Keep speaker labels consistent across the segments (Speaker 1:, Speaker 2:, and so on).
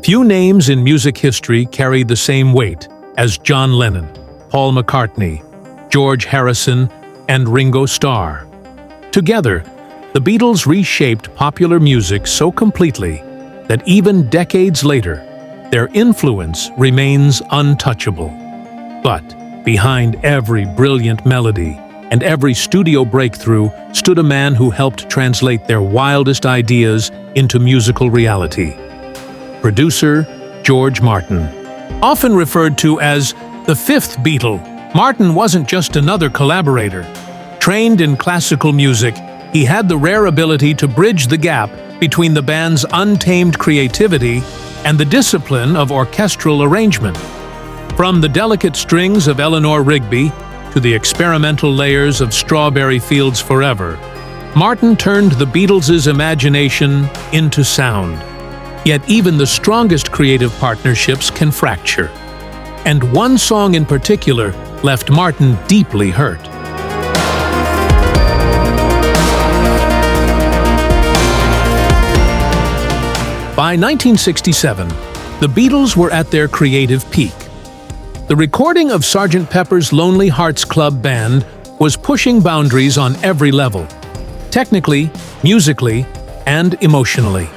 Speaker 1: Few names in music history carry the same weight as John Lennon, Paul McCartney, George Harrison, and Ringo Starr. Together, the Beatles reshaped popular music so completely that even decades later, their influence remains untouchable. But behind every brilliant melody and every studio breakthrough stood a man who helped translate their wildest ideas into musical reality. Producer George Martin. Often referred to as the fifth Beatle, Martin wasn't just another collaborator. Trained in classical music, he had the rare ability to bridge the gap between the band's untamed creativity and the discipline of orchestral arrangement. From the delicate strings of Eleanor Rigby to the experimental layers of Strawberry Fields Forever, Martin turned the Beatles' imagination into sound. Yet even the strongest creative partnerships can fracture. And one song in particular left Martin deeply hurt. By 1967, the Beatles were at their creative peak. The recording of Sgt. Pepper's Lonely Hearts Club Band was pushing boundaries on every level, technically, musically, and emotionally.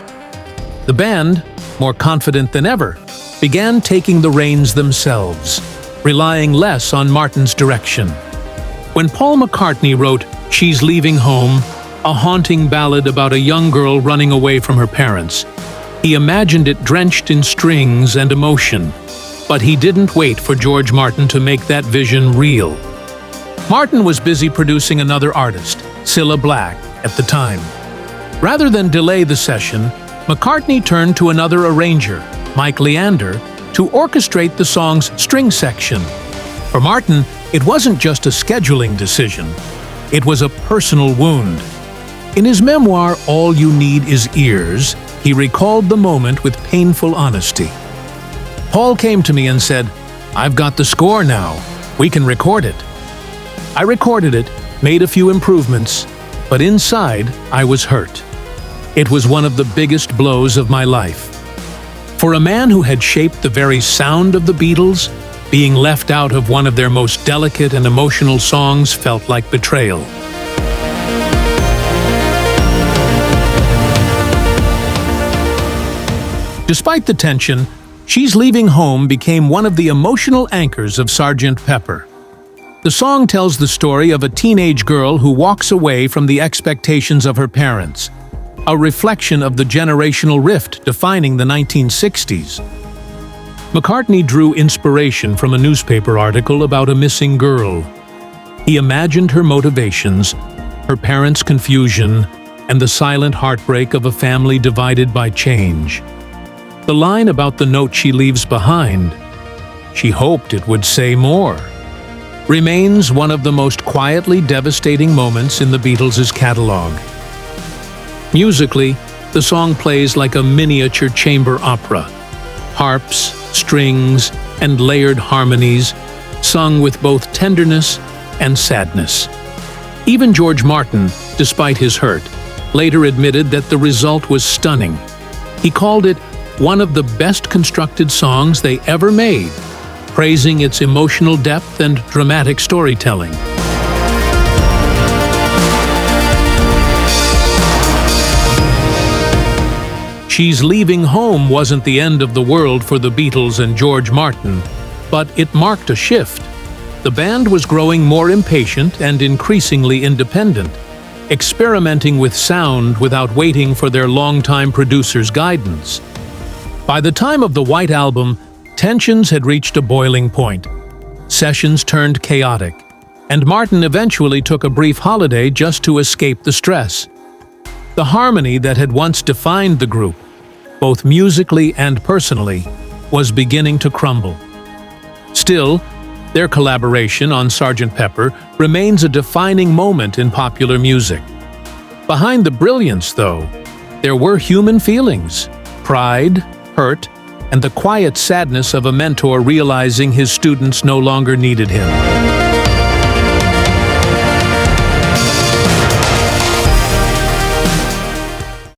Speaker 1: The band, more confident than ever, began taking the reins themselves, relying less on Martin's direction. When Paul McCartney wrote She's Leaving Home, a haunting ballad about a young girl running away from her parents, he imagined it drenched in strings and emotion, but he didn't wait for George Martin to make that vision real. Martin was busy producing another artist, Cilla Black, at the time. Rather than delay the session, McCartney turned to another arranger, Mike Leander, to orchestrate the song's string section. For Martin, it wasn't just a scheduling decision. It was a personal wound. In his memoir, All You Need Is Ears, he recalled the moment with painful honesty. Paul came to me and said, "I've got the score now. We can record it." I recorded it, made a few improvements, but inside I was hurt. It was one of the biggest blows of my life. For a man who had shaped the very sound of the Beatles, being left out of one of their most delicate and emotional songs felt like betrayal. Despite the tension, She's Leaving Home became one of the emotional anchors of Sgt. Pepper. The song tells the story of a teenage girl who walks away from the expectations of her parents, a reflection of the generational rift defining the 1960s. McCartney drew inspiration from a newspaper article about a missing girl. He imagined her motivations, her parents' confusion, and the silent heartbreak of a family divided by change. The line about the note she leaves behind, she hoped it would say more, remains one of the most quietly devastating moments in the Beatles' catalog. Musically, the song plays like a miniature chamber opera. Harps, strings, and layered harmonies, sung with both tenderness and sadness. Even George Martin, despite his hurt, later admitted that the result was stunning. He called it one of the best constructed songs they ever made, praising its emotional depth and dramatic storytelling. She's Leaving Home wasn't the end of the world for the Beatles and George Martin, but it marked a shift. The band was growing more impatient and increasingly independent, experimenting with sound without waiting for their longtime producer's guidance. By the time of the White Album, tensions had reached a boiling point. Sessions turned chaotic, and Martin eventually took a brief holiday just to escape the stress. The harmony that had once defined the group, both musically and personally, was beginning to crumble. Still, their collaboration on Sgt. Pepper remains a defining moment in popular music. Behind the brilliance, though, there were human feelings, pride, hurt, and the quiet sadness of a mentor realizing his students no longer needed him.